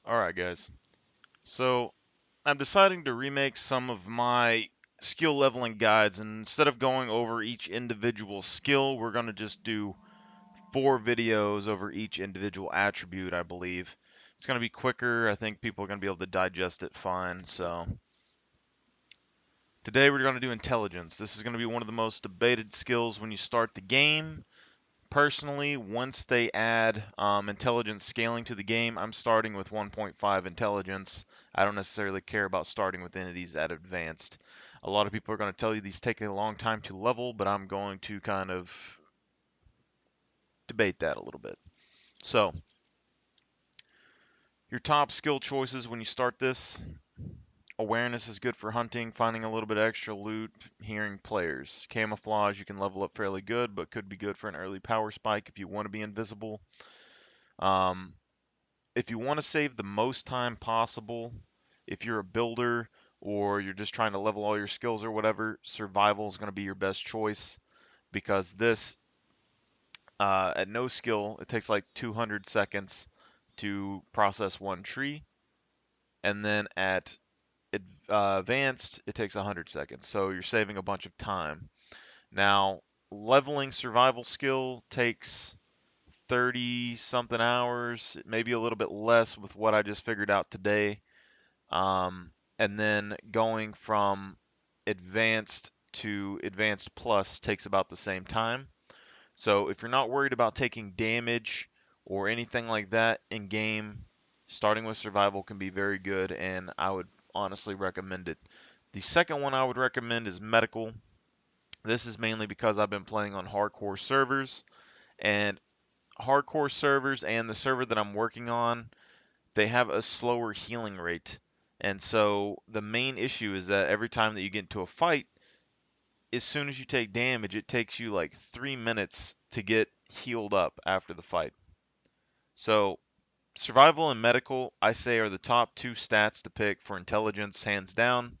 Alright guys, so I'm deciding to remake some of my skill leveling guides, and instead of going over each individual skill, we're going to just do 4 videos over each individual attribute, I believe. It's going to be quicker. I think people are going to be able to digest it fine. So today we're going to do intelligence. This is going to be one of the most debated skills when you start the game. Personally, once they add intelligence scaling to the game, I'm starting with 1.5 intelligence. I don't necessarily care about starting with any of these at advanced. A lot of people are going to tell you these take a long time to level, but I'm going to kind of debate that a little bit. So, your top skill choices when you start this: awareness is good for hunting, finding a little bit of extra loot, hearing players. Camouflage, you can level up fairly good, but could be good for an early power spike if you want to be invisible. Um, if you want to save the most time possible, if you're a builder or you're just trying to level all your skills or whatever, survival is going to be your best choice, because this, at no skill, it takes like 200 seconds to process one tree, and then at advanced, it takes 100 seconds. So you're saving a bunch of time. Now, leveling survival skill takes 30 something hours, maybe a little bit less with what I just figured out today. And then going from advanced to advanced plus takes about the same time. So if you're not worried about taking damage or anything like that in game, starting with survival can be very good, and I would honestly recommend it. The second one I would recommend is medical. This is mainly because I've been playing on hardcore servers, and hardcore servers and the server that I'm working on, they have a slower healing rate. And so the main issue is that every time that you get into a fight, as soon as you take damage, it takes you like 3 minutes to get healed up after the fight. So survival and medical, I say, are the top two stats to pick for intelligence, hands down.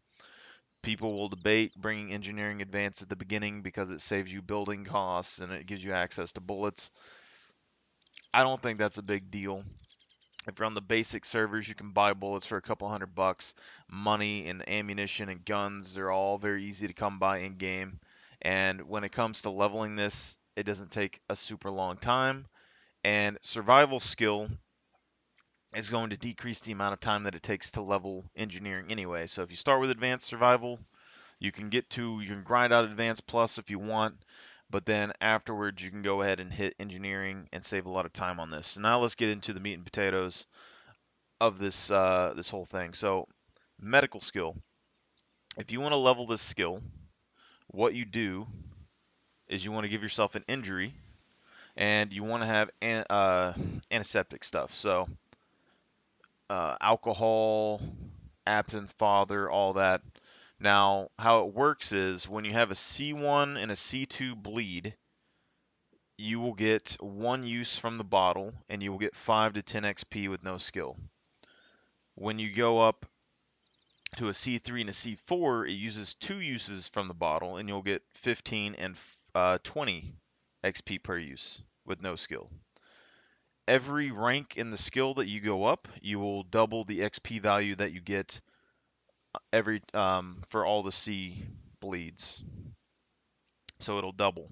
People will debate bringing engineering advance at the beginning because it saves you building costs and it gives you access to bullets. I don't think that's a big deal. If you're on the basic servers, you can buy bullets for a couple $100. Money and ammunition and guns, they're all very easy to come by in game. And when it comes to leveling this, it doesn't take a super long time. And survival skill is going to decrease the amount of time that it takes to level engineering anyway. So if you start with advanced survival, you can grind out advanced plus if you want, but then afterwards you can go ahead and hit engineering and save a lot of time on this. So now let's get into the meat and potatoes of this whole thing. So medical skill. If you want to level this skill, what you do is you want to give yourself an injury, and you want to have antiseptic stuff. So alcohol, absinthe father, all that. Now, how it works is when you have a C1 and a C2 bleed, you will get 1 use from the bottle, and you will get 5 to 10 XP with no skill. When you go up to a C3 and a C4, it uses 2 uses from the bottle, and you'll get 15 and 20 XP per use with no skill. Every rank in the skill that you go up, you will double the XP value that you get every for all the C bleeds. So it'll double.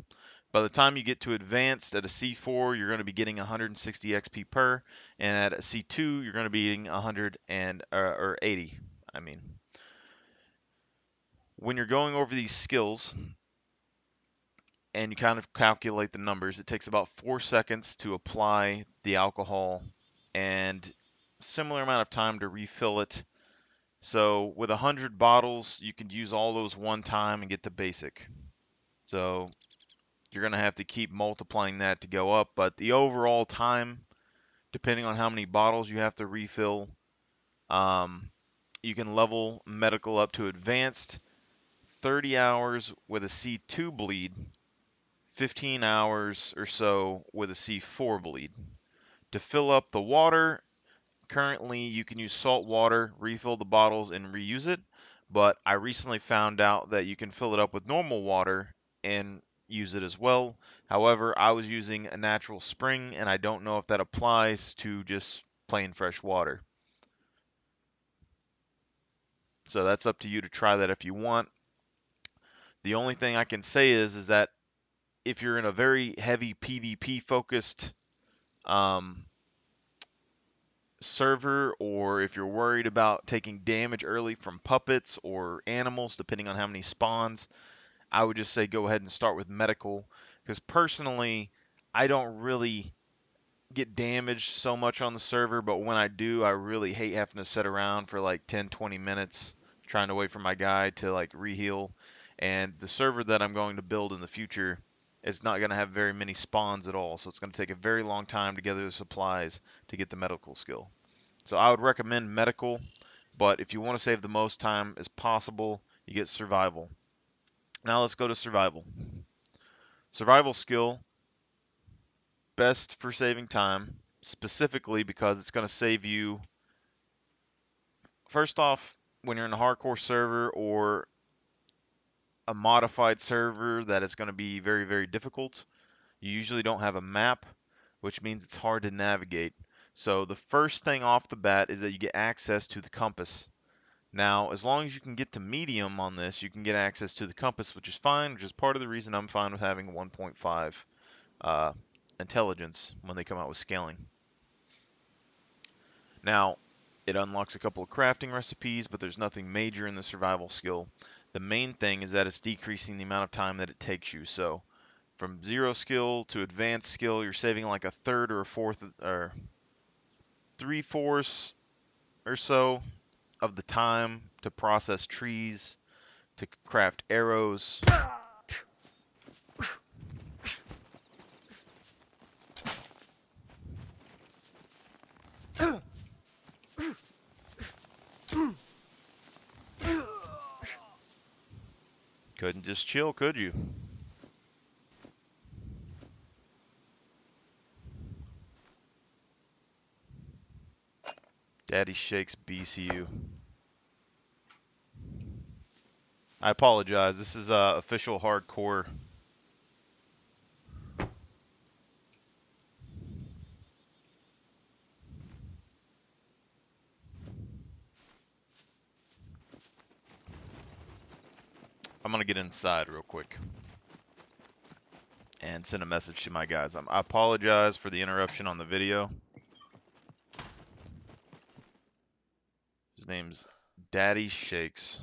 By the time you get to advanced at a C4, you're going to be getting 160 XP per, and at a C2, you're going to be getting 100 and or 80. I mean, when you're going over these skills and you kind of calculate the numbers, it takes about 4 seconds to apply the alcohol and similar amount of time to refill it. So with 100 bottles, you can use all those one time and get to basic. So you're going to have to keep multiplying that to go up, but the overall time, depending on how many bottles you have to refill, you can level medical up to advanced 30 hours with a C2 bleed, 15 hours or so with a C4 bleed. To fill up the water, currently you can use salt water, refill the bottles, and reuse it, but I recently found out that you can fill it up with normal water and use it as well. However, I was using a natural spring, and I don't know if that applies to just plain fresh water. So that's up to you to try that if you want. The only thing I can say is that if you're in a very heavy PvP focused server, or if you're worried about taking damage early from puppets or animals, depending on how many spawns, I would just say go ahead and start with medical. Because personally, I don't really get damaged so much on the server, but when I do, I really hate having to sit around for like 10-20 minutes trying to wait for my guy to like reheal. And the server that I'm going to build in the future is not going to have very many spawns at all, so it's going to take a very long time to gather the supplies to get the medical skill. So I would recommend medical, but if you want to save the most time as possible, you get survival. Now let's go to survival. Survival skill, best for saving time, specifically because it's going to save you, first off, when you're in a hardcore server or a modified server that is going to be very, very difficult. You usually don't have a map, which means it's hard to navigate. So the first thing off the bat is that you get access to the compass. Now, as long as you can get to medium on this, you can get access to the compass, which is fine, which is part of the reason I'm fine with having 1.5 intelligence when they come out with scaling. Now, it unlocks a couple of crafting recipes, but there's nothing major in the survival skill. The main thing is that it's decreasing the amount of time that it takes you. So from 0 skill to advanced skill, you're saving like a third or a fourth or 3/4 or so of the time to process trees, to craft arrows. Couldn't just chill, could you? Daddy Shakes BCU. I apologize. This is official hardcore. I'm gonna get inside real quick and send a message to my guys. I apologize for the interruption on the video. His name's Daddy Shakes.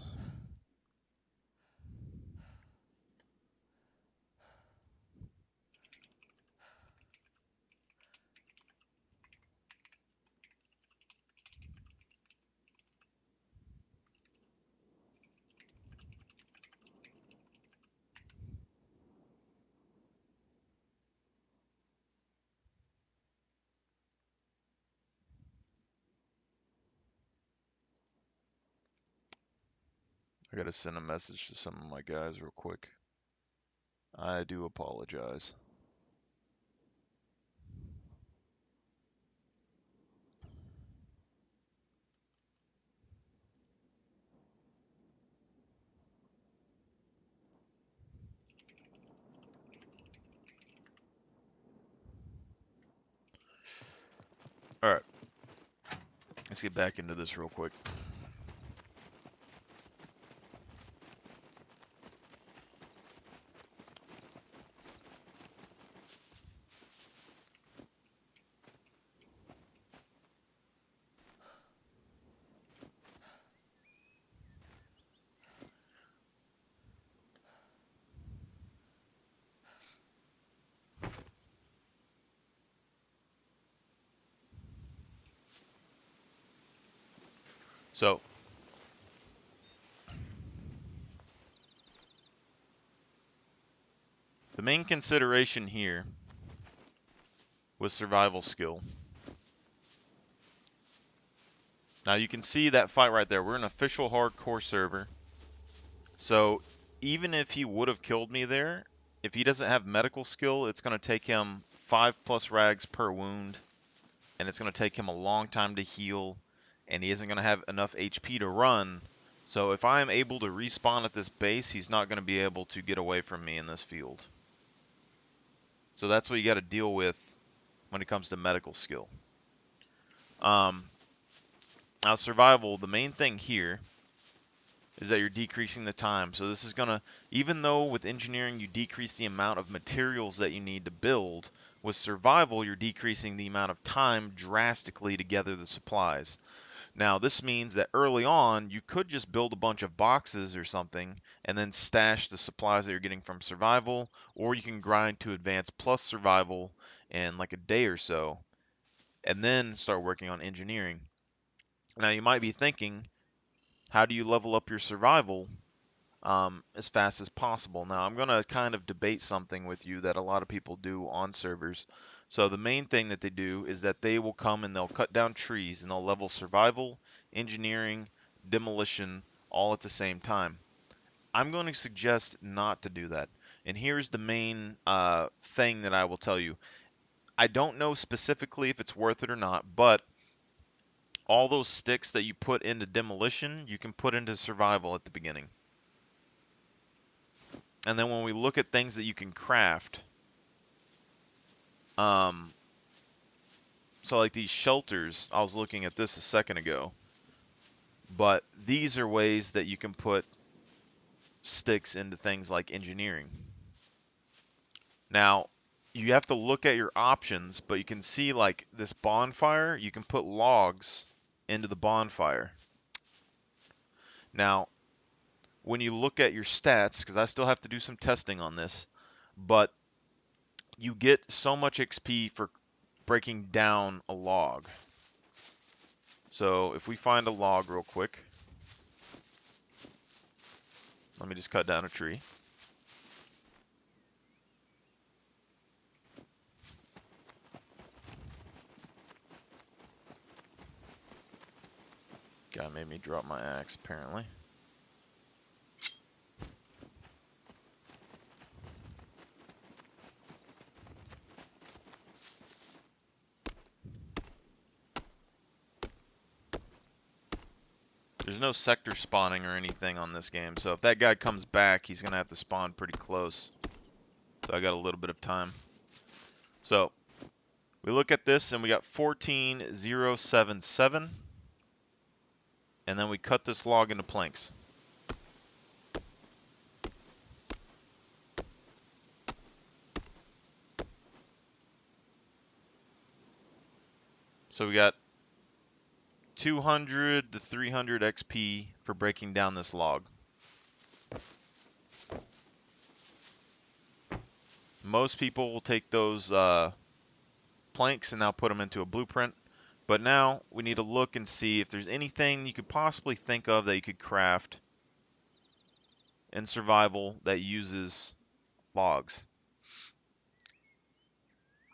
I gotta send a message to some of my guys real quick. I do apologize. Alright, let's get back into this real quick. So, the main consideration here was survival skill. Now you can see that fight right there. We're an official hardcore server. So even if he would have killed me there, if he doesn't have medical skill, it's going to take him 5+ rags per wound, and it's going to take him a long time to heal, and he isn't going to have enough HP to run. So if I am able to respawn at this base, he's not going to be able to get away from me in this field. So that's what you got to deal with when it comes to medical skill. Now survival, the main thing here is that you're decreasing the time. So this is gonna, even though with engineering you decrease the amount of materials that you need to build, with survival you're decreasing the amount of time drastically to gather the supplies. Now this means that early on you could just build a bunch of boxes or something and then stash the supplies that you're getting from survival, or you can grind to advanced plus survival in like a day or so, and then start working on engineering. Now you might be thinking, how do you level up your survival as fast as possible? Now, I'm going to kind of debate something with you that a lot of people do on servers. So the main thing that they do is that they will come and they'll cut down trees and they'll level survival, engineering, demolition all at the same time. I'm going to suggest not to do that. And here's the main thing that I will tell you. I don't know specifically if it's worth it or not, but all those sticks that you put into demolition, you can put into survival at the beginning. And then when we look at things that you can craft, so like these shelters, I was looking at this a second ago, but these are ways that you can put sticks into things like engineering. Now, you have to look at your options, but you can see like this bonfire, you can put logs into the bonfire. Now, when you look at your stats, because I still have to do some testing on this, but you get so much XP for breaking down a log. So if we find a log real quick, let me just cut down a tree. Guy made me drop my axe, apparently. There's no sector spawning or anything on this game, so if that guy comes back, he's going to have to spawn pretty close. So I got a little bit of time. So we look at this and we got 14077, and then we cut this log into planks. So we got 200 to 300 XP for breaking down this log. Most people will take those planks and now put them into a blueprint. But now we need to look and see if there's anything you could possibly think of that you could craft in survival that uses logs.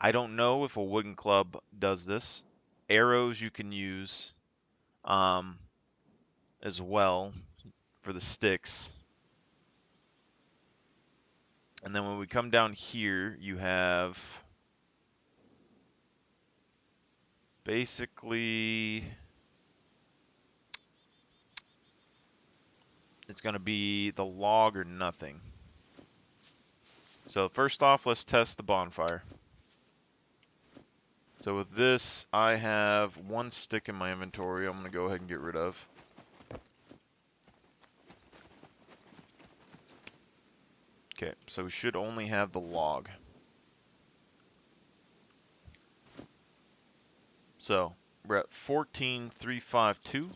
I don't know if a wooden club does this. Arrows you can use as well for the sticks. And then when we come down here, you have basically, it's going to be the log or nothing. So first off, let's test the bonfire. So with this, I have one stick in my inventory I'm going to go ahead and get rid of. Okay, so we should only have the log. So we're at 14,352.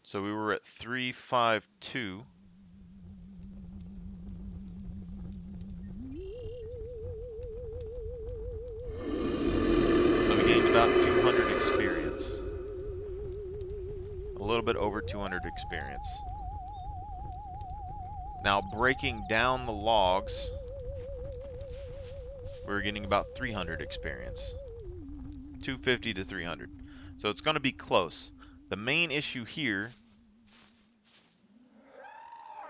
So we were at 352. So we gained about 200 experience. A little bit over 200 experience. Now breaking down the logs, we're getting about 300 experience. 250 to 300. So it's going to be close. The main issue here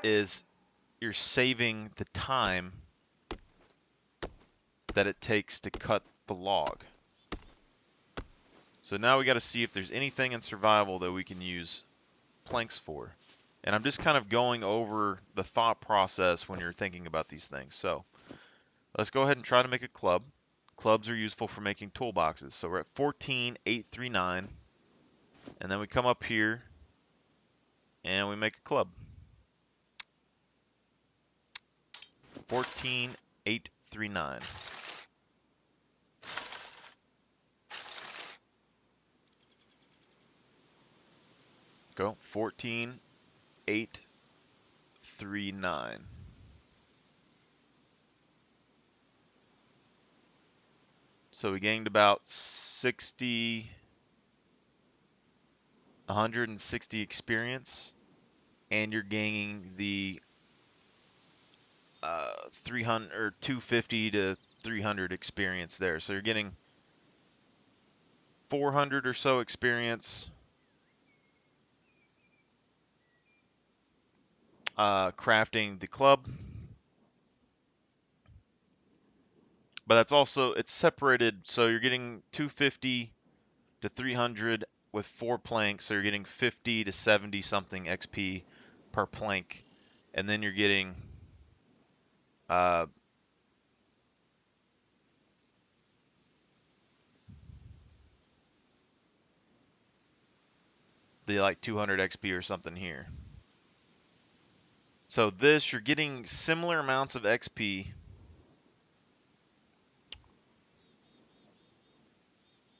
is you're saving the time that it takes to cut the log. So now we got to see if there's anything in survival that we can use planks for. And I'm just kind of going over the thought process when you're thinking about these things. So let's go ahead and try to make a club. Clubs are useful for making toolboxes. So we're at 14,839. And And then we come up here and we make a club. 14,839. Go. 14,839. So we gained about 160 experience, and you're gaining the 300 or 250 to 300 experience there. So you're getting 400 or so experience crafting the club. But that's also, it's separated, so you're getting 250 to 300 with 4 planks, so you're getting 50 to 70 something XP per plank. And then you're getting uh, the like 200 XP or something here. So this, you're getting similar amounts of XP.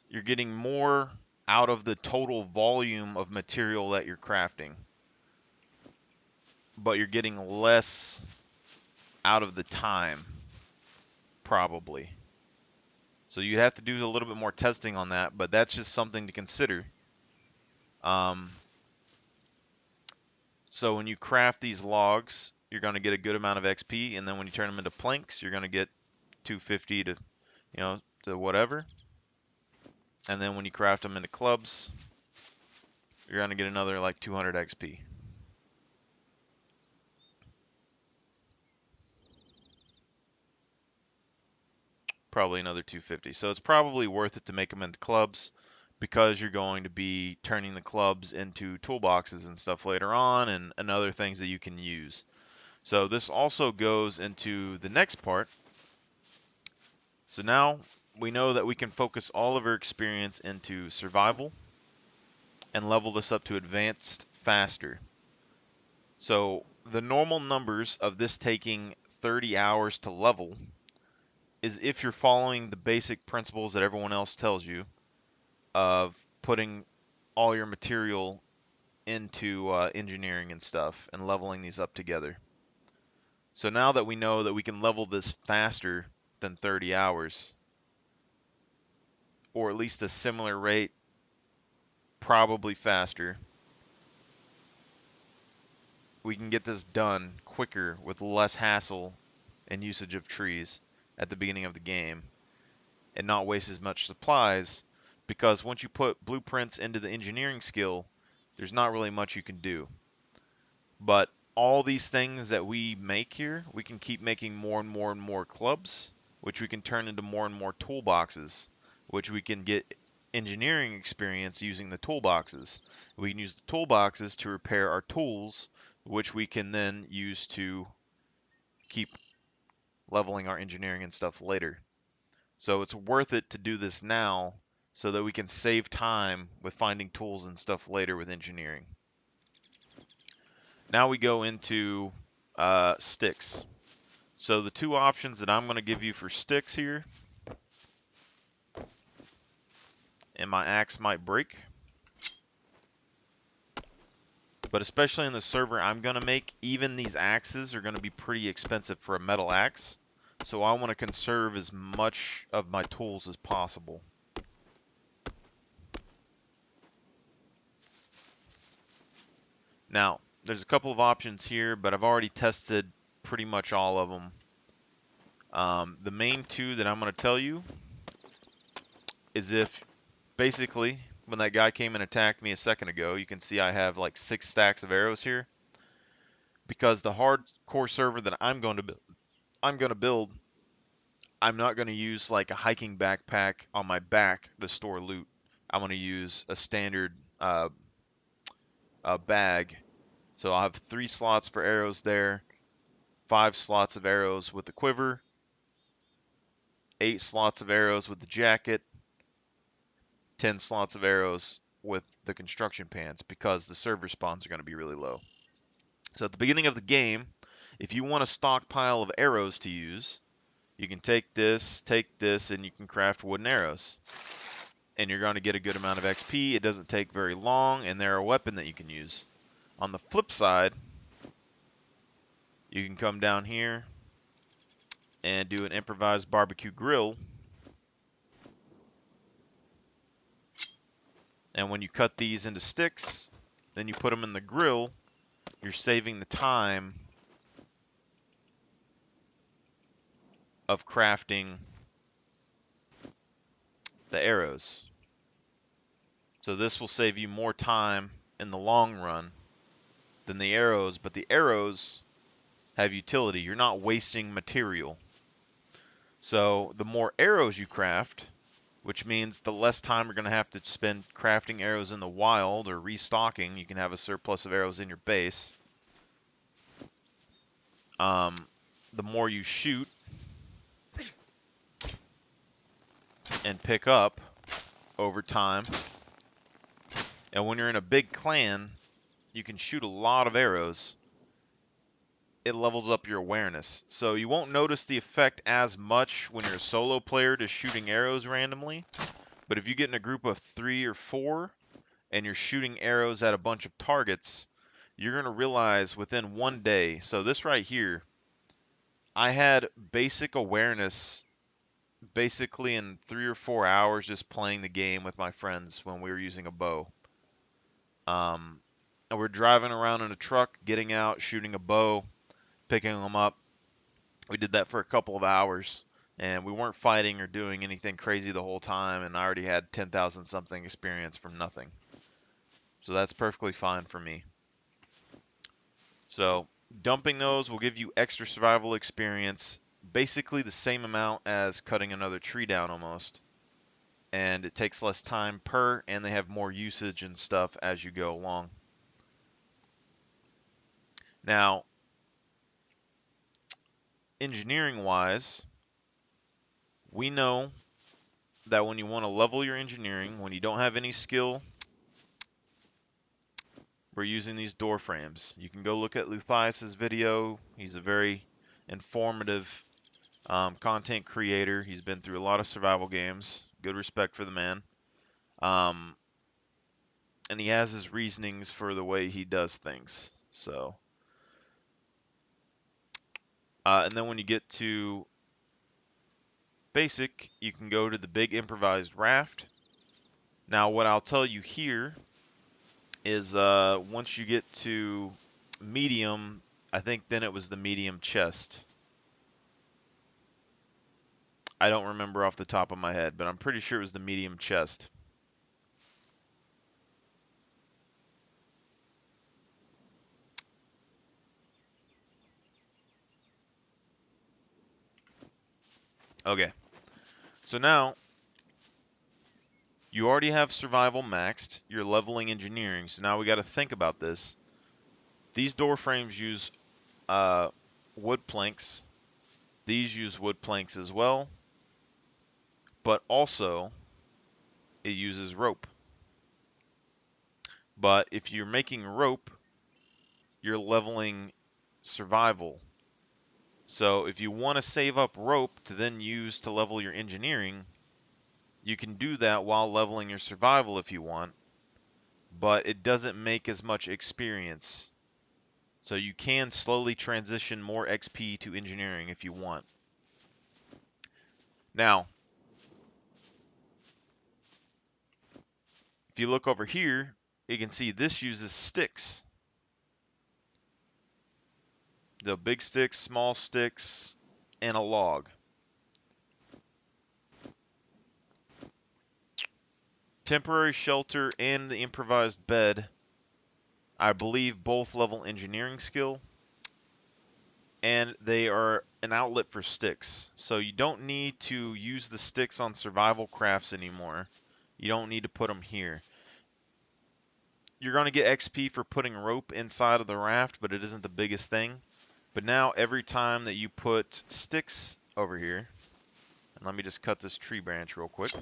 You're getting more out of the total volume of material that you're crafting, but you're getting less out of the time, probably. So you'd have to do a little bit more testing on that, but that's just something to consider. So when you craft these logs, you're going to get a good amount of XP, and then when you turn them into planks, you're going to get 250 to, to whatever. And then when you craft them into clubs, you're going to get another like 200 XP. Probably another 250. So it's probably worth it to make them into clubs, because you're going to be turning the clubs into toolboxes and stuff later on, and other things that you can use. So this also goes into the next part. So now we know that we can focus all of our experience into survival and level this up to advanced faster. So the normal numbers of this taking 30 hours to level is if you're following the basic principles that everyone else tells you of putting all your material into engineering and stuff and leveling these up together. So now that we know that we can level this faster than 30 hours, or at least a similar rate, probably faster, we can get this done quicker with less hassle and usage of trees at the beginning of the game, and not waste as much supplies, because once you put blueprints into the engineering skill, there's not really much you can do. But all these things that we make here, we can keep making more and more and more clubs, which we can turn into more and more toolboxes, which we can get engineering experience using the toolboxes. We can use the toolboxes to repair our tools, which we can then use to keep leveling our engineering and stuff later. So it's worth it to do this now so that we can save time with finding tools and stuff later with engineering. Now we go into sticks. So the two options that I'm going to give you for sticks here, and my axe might break, but especially in the server I'm going to make, even these axes are going to be pretty expensive for a metal axe. So I want to conserve as much of my tools as possible. Now, there's a couple of options here, but I've already tested pretty much all of them. The main two that I'm going to tell you is if, basically, when that guy came and attacked me a second ago, you can see I have like 6 stacks of arrows here. Because the hardcore server that I'm going to build, I'm not going to use like a hiking backpack on my back to store loot. I'm going to use a standard bag. So I'll have 3 slots for arrows there, 5 slots of arrows with the quiver, 8 slots of arrows with the jacket, 10 slots of arrows with the construction pants because the server spawns are going to be really low. So at the beginning of the game, if you want a stockpile of arrows to use, you can take this, and you can craft wooden arrows. And you're going to get a good amount of XP. It doesn't take very long, and they're a weapon that you can use. On the flip side, you can come down here and do an improvised barbecue grill. And when you cut these into sticks, then you put them in the grill, you're saving the time of crafting the arrows. So this will save you more time in the long run than the arrows, but the arrows have utility. You're not wasting material. So the more arrows you craft, which means the less time you're going to have to spend crafting arrows in the wild or restocking, you can have a surplus of arrows in your base. The more you shoot and pick up over time. And when you're in a big clan, you can shoot a lot of arrows. It levels up your awareness. So you won't notice the effect as much when you're a solo player just shooting arrows randomly. But if you get in a group of 3 or 4 and you're shooting arrows at a bunch of targets, you're going to realize within 1 day. So this right here, I had basic awareness basically in 3 or 4 hours just playing the game with my friends when we were using a bow. And we're driving around in a truck, getting out, shooting a bow, picking them up. We did that for a couple of hours, and we weren't fighting or doing anything crazy the whole time, and I already had 10,000 something experience from nothing. So that's perfectly fine for me. So dumping those will give you extra survival experience, basically the same amount as cutting another tree down almost. And it takes less time per, and they have more usage and stuff as you go along. Now, engineering-wise, we know that when you want to level your engineering, when you don't have any skill, we're using these door frames. You can go look at Luthias's video. He's a very informative content creator. He's been through a lot of survival games. Good respect for the man. And he has his reasonings for the way he does things. So, and then when you get to basic, you can go to the big improvised raft. Now, what I'll tell you here is once you get to medium, I think then it was the medium chest. I don't remember off the top of my head, but I'm pretty sure it was the medium chest. Okay, so now you already have survival maxed. You're leveling engineering, so now we got to think about this. These door frames use wood planks. These use wood planks as well, but also it uses rope. But if you're making rope, you're leveling survival. So if you want to save up rope to then use to level your engineering, you can do that while leveling your survival if you want, but it doesn't make as much experience. So you can slowly transition more XP to engineering if you want. Now, if you look over here, you can see this uses sticks. The big sticks, small sticks, and a log. Temporary shelter and the improvised bed, I believe both level engineering skill, and they are an outlet for sticks. So you don't need to use the sticks on survival crafts anymore. You don't need to put them here. You're going to get XP for putting rope inside of the raft, but it isn't the biggest thing. But now every time that you put sticks over here, and let me just cut this tree branch real quick.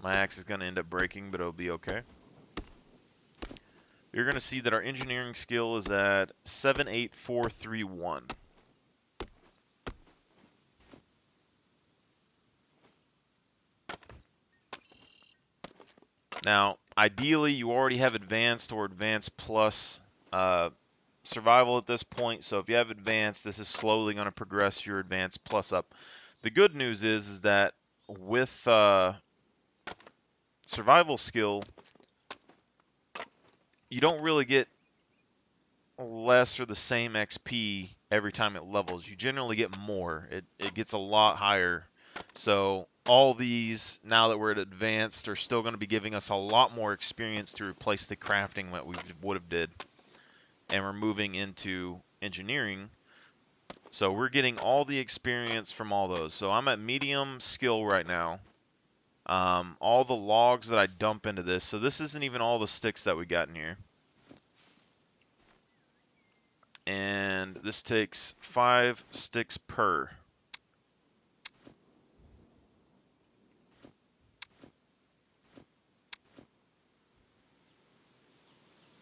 My axe is going to end up breaking, but it'll be okay. You're going to see that our engineering skill is at 78431. Now, ideally, you already have advanced or advanced plus survival at this point. So if you have advanced, this is slowly going to progress your advanced plus up. The good news is that with survival skill, you don't really get less or the same XP every time it levels. You generally get more. It gets a lot higher. So all these, now that we're at advanced, are still going to be giving us a lot more experience to replace the crafting that we would have did. And we're moving into engineering. So we're getting all the experience from all those. So I'm at medium skill right now. All the logs that I dump into this. So this isn't even all the sticks that we got in here. And this takes 5 sticks per.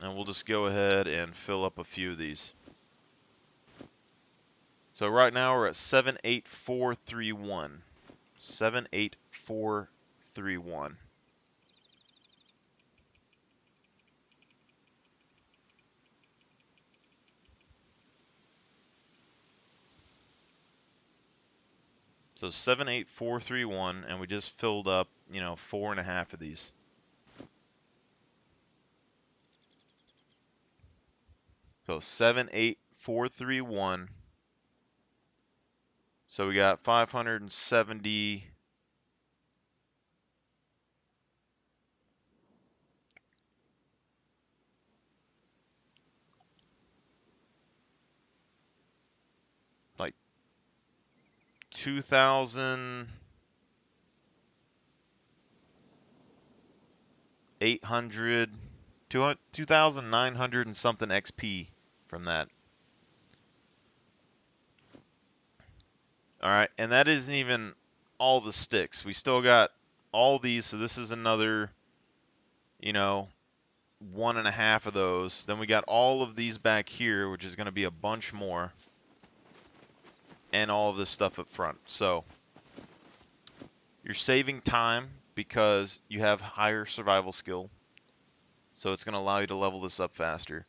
And we'll just go ahead and fill up a few of these. So right now we're at 78431. 78431. So 78431, and we just filled up, 4.5 of these. So 78431. So we got 570. Like 2,800, 2,900 and something XP from that. All right, and that isn't even all the sticks. We still got all these, so this is another, 1.5 of those. Then we got all of these back here, which is going to be a bunch more, and all of this stuff up front. So you're saving time because you have higher survival skill, so it's going to allow you to level this up faster.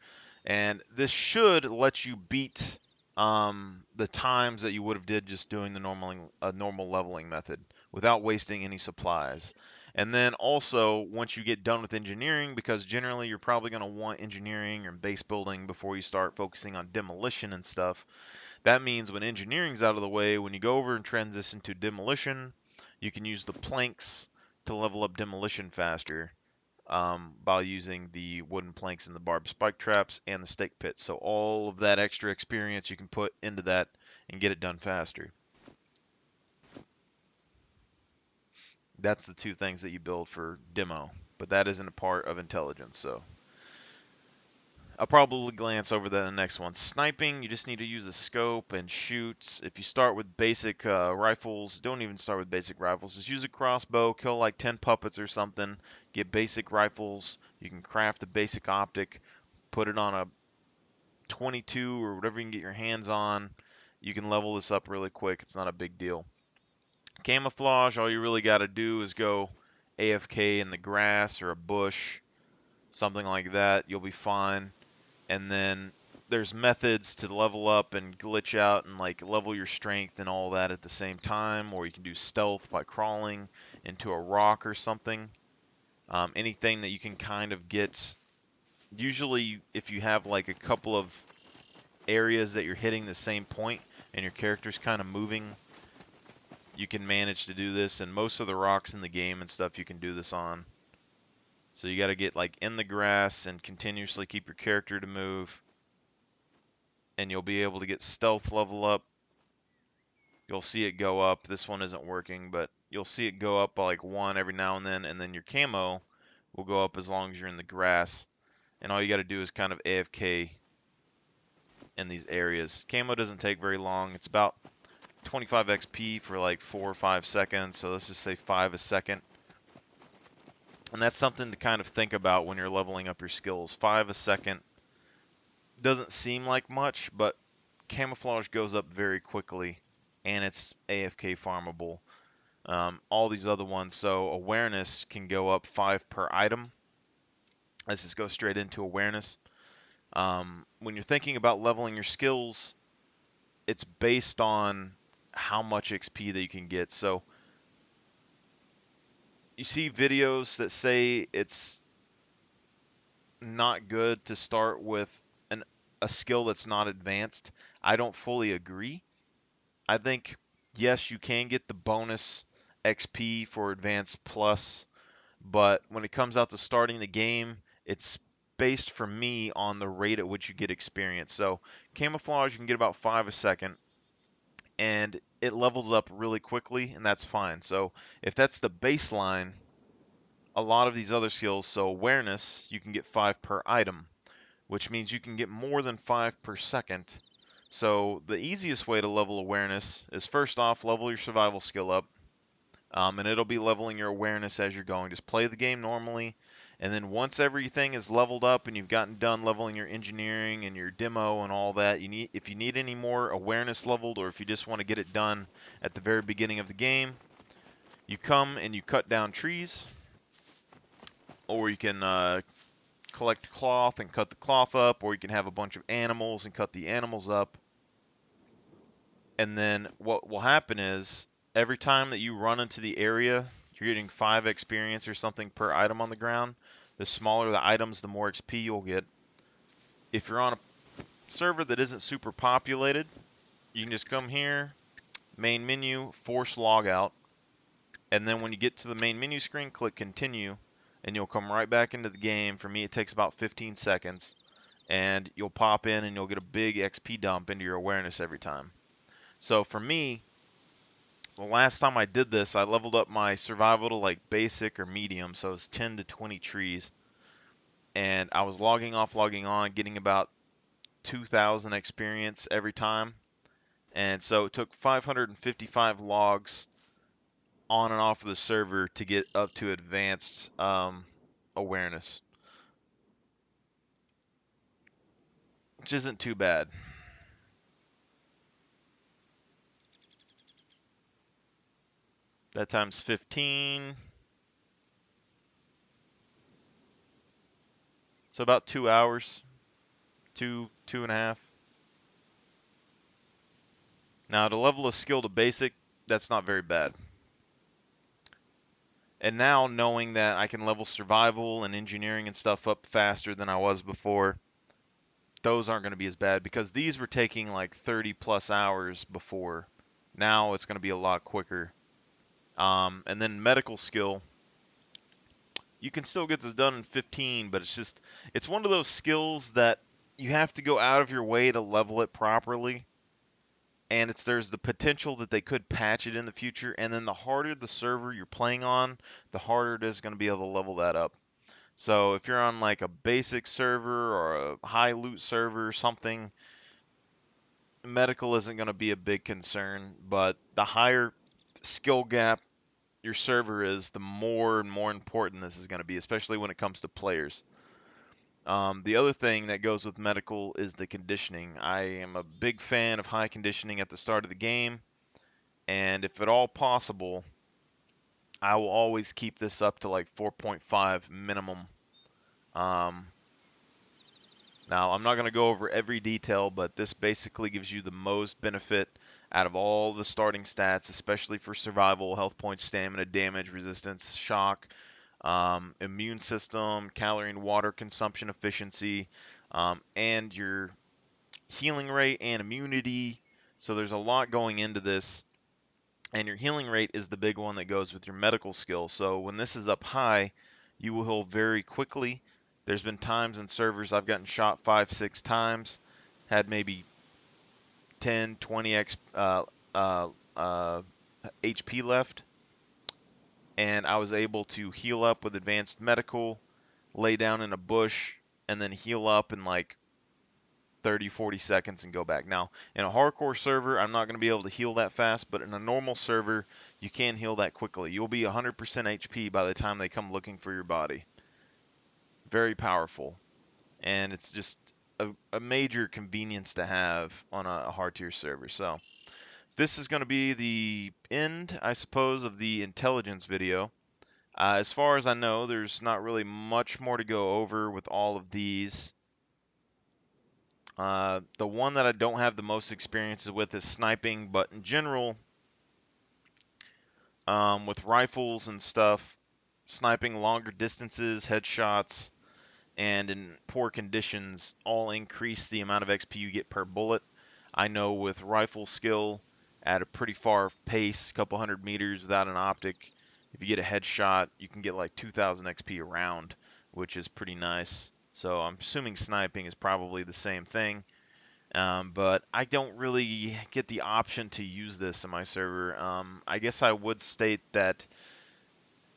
And this should let you beat the times that you would have did just doing the normal leveling method without wasting any supplies. And then also, once you get done with engineering, because generally you're probably going to want engineering or base building before you start focusing on demolition and stuff, that means when engineering's out of the way, when you go over and transition to demolition, you can use the planks to level up demolition faster. By using the wooden planks and the barbed spike traps and the stake pit. So all of that extra experience you can put into that and get it done faster. That's the two things that you build for demo, but that isn't a part of intelligence. So I'll probably glance over the next one. Sniping, you just need to use a scope and shoot. If you start with basic rifles, don't even start with basic rifles. Just use a crossbow, kill like 10 puppets or something. Get basic rifles. You can craft a basic optic, put it on a 22 or whatever you can get your hands on. You can level this up really quick. It's not a big deal. Camouflage, all you really got to do is go AFK in the grass or a bush, something like that. You'll be fine. And then there's methods to level up and glitch out and like level your strength and all that at the same time, or you can do stealth by crawling into a rock or something. Anything that you can kind of get. Usually if you have like a couple of areas that you're hitting the same point and your character's kind of moving, you can manage to do this. And most of the rocks in the game and stuff you can do this on. So you got to get like in the grass and continuously keep your character to move. And you'll be able to get stealth level up. You'll see it go up. This one isn't working, but you'll see it go up by like 1 every now and then your camo will go up as long as you're in the grass. And all you got to do is kind of AFK in these areas. Camo doesn't take very long. It's about 25 XP for like 4 or 5 seconds, so let's just say 5 a second. And that's something to kind of think about when you're leveling up your skills. 5 a second doesn't seem like much, but camouflage goes up very quickly, and it's AFK farmable. All these other ones, so awareness can go up 5 per item. Let's just go straight into awareness. When you're thinking about leveling your skills, it's based on how much XP that you can get. So you see videos that say it's not good to start with a skill that's not advanced. I don't fully agree. I think, yes, you can get the bonus XP for Advanced Plus, but when it comes out to starting the game, it's based for me on the rate at which you get experience. So Camouflage, you can get about 5 a second, and it levels up really quickly, and that's fine. So if that's the baseline, a lot of these other skills, so Awareness, you can get 5 per item, which means you can get more than 5 per second. So the easiest way to level awareness is, first off, level your survival skill up, and it'll be leveling your awareness as you're going. Just play the game normally, and then once everything is leveled up and you've gotten done leveling your engineering and your demo and all that, if you need any more awareness leveled, or if you just want to get it done at the very beginning of the game, you come and you cut down trees, or you can collect cloth and cut the cloth up, or you can have a bunch of animals and cut the animals up. And then what will happen is, every time that you run into the area, you're getting 5 experience or something per item on the ground. The smaller the items, the more XP you'll get. If you're on a server that isn't super populated, you can just come here, main menu, force logout, and then when you get to the main menu screen, click continue, and you'll come right back into the game. For me, it takes about 15 seconds, and you'll pop in and you'll get a big XP dump into your awareness every time. So for me, the last time I did this, I leveled up my survival to like basic or medium, so it's 10 to 20 trees. And I was logging off, logging on, getting about 2,000 experience every time. And so it took 555 logs on and off of the server to get up to advanced awareness, which isn't too bad. That times 15, so about 2 hours, two and a half. Now to level a skill to basic, that's not very bad. And now, knowing that I can level survival and engineering and stuff up faster than I was before, those aren't going to be as bad, because these were taking like 30 plus hours before. Now it's going to be a lot quicker. And then medical skill, you can still get this done in 15, but it's one of those skills that you have to go out of your way to level it properly. And there's the potential that they could patch it in the future. And then the harder the server you're playing on, the harder it is going to be able to level that up. So if you're on like a basic server or a high loot server or something, medical isn't going to be a big concern. But the higher skill gap your server is, the more and more important this is going to be, especially when it comes to players. The other thing that goes with medical is the conditioning. I am a big fan of high conditioning at the start of the game, and if at all possible, I will always keep this up to like 4.5 minimum. Um, Now, I'm not going to go over every detail, but this basically gives you the most benefit out of all the starting stats, especially for survival: health points, stamina, damage, resistance, shock, immune system, calorie and water consumption efficiency, and your healing rate and immunity. So there's a lot going into this, and your healing rate is the big one that goes with your medical skill. So when this is up high, you will heal very quickly. There's been times in servers I've gotten shot 5, 6 times, had maybe 10, 20 uh, uh, HP left, and I was able to heal up with advanced medical, lay down in a bush, and then heal up in like 30, 40 seconds and go back. Now, in a hardcore server, I'm not going to be able to heal that fast, but in a normal server, you can heal that quickly. You'll be 100% HP by the time they come looking for your body. Very powerful. And it's just a major convenience to have on a hard tier server. So this is going to be the end, I suppose, of the intelligence video. As far as I know, there's not really much more to go over with all of these. The one that I don't have the most experiences with is sniping, but in general, with rifles and stuff, sniping longer distances, headshots, and in poor conditions all increase the amount of XP you get per bullet. I know with rifle skill at a pretty far pace, a couple hundred meters without an optic, if you get a headshot, you can get like 2,000 XP a round, which is pretty nice. So I'm assuming sniping is probably the same thing. But I don't really get the option to use this in my server. I guess I would state that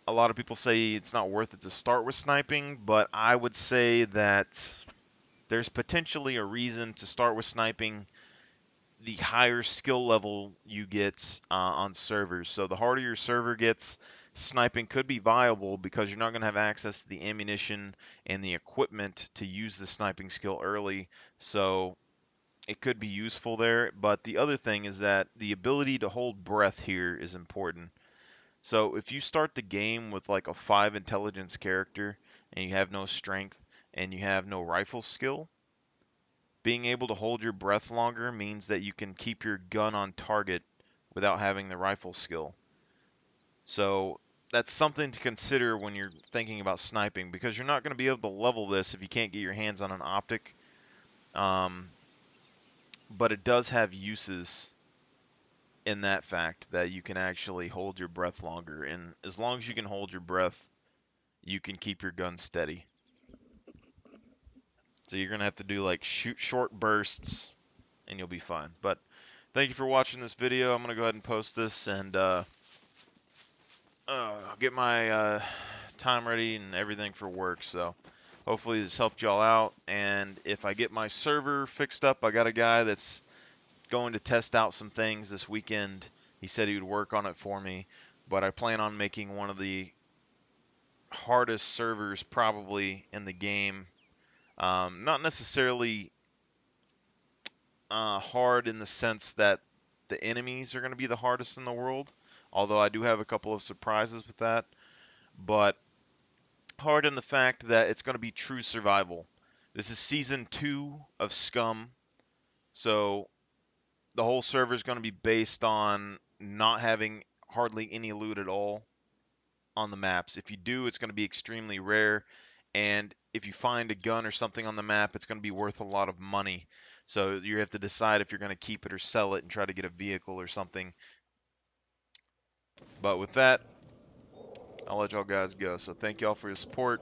a lot of people say it's not worth it to start with sniping, but I would say that there's potentially a reason to start with sniping the higher skill level you get on servers. So the harder your server gets, sniping could be viable because you're not going to have access to the ammunition and the equipment to use the sniping skill early. So it could be useful there. But the other thing is that the ability to hold breath here is important. So if you start the game with like a 5 intelligence character and you have no strength and you have no rifle skill, being able to hold your breath longer means that you can keep your gun on target without having the rifle skill. So that's something to consider when you're thinking about sniping, because you're not going to be able to level this if you can't get your hands on an optic. But it does have uses in that fact that you can actually hold your breath longer, and as long as you can hold your breath, you can keep your gun steady. So you're going to have to do like shoot short bursts and you'll be fine. But thank you for watching this video. I'm going to go ahead and post this and get my time ready and everything for work. So hopefully this helped y'all out. And if I get my server fixed up, I got a guy that's going to test out some things this weekend. He said he would work on it for me. But I plan on making one of the hardest servers probably in the game. Not necessarily hard in the sense that the enemies are going to be the hardest in the world, although I do have a couple of surprises with that, but hard in the fact that it's going to be true survival. This is season 2 of Scum, so the whole server is going to be based on not having hardly any loot at all on the maps. If you do, it's going to be extremely rare, and if you find a gun or something on the map, it's going to be worth a lot of money. So you have to decide if you're going to keep it or sell it and try to get a vehicle or something. But with that, I'll let y'all guys go. So thank y'all for your support.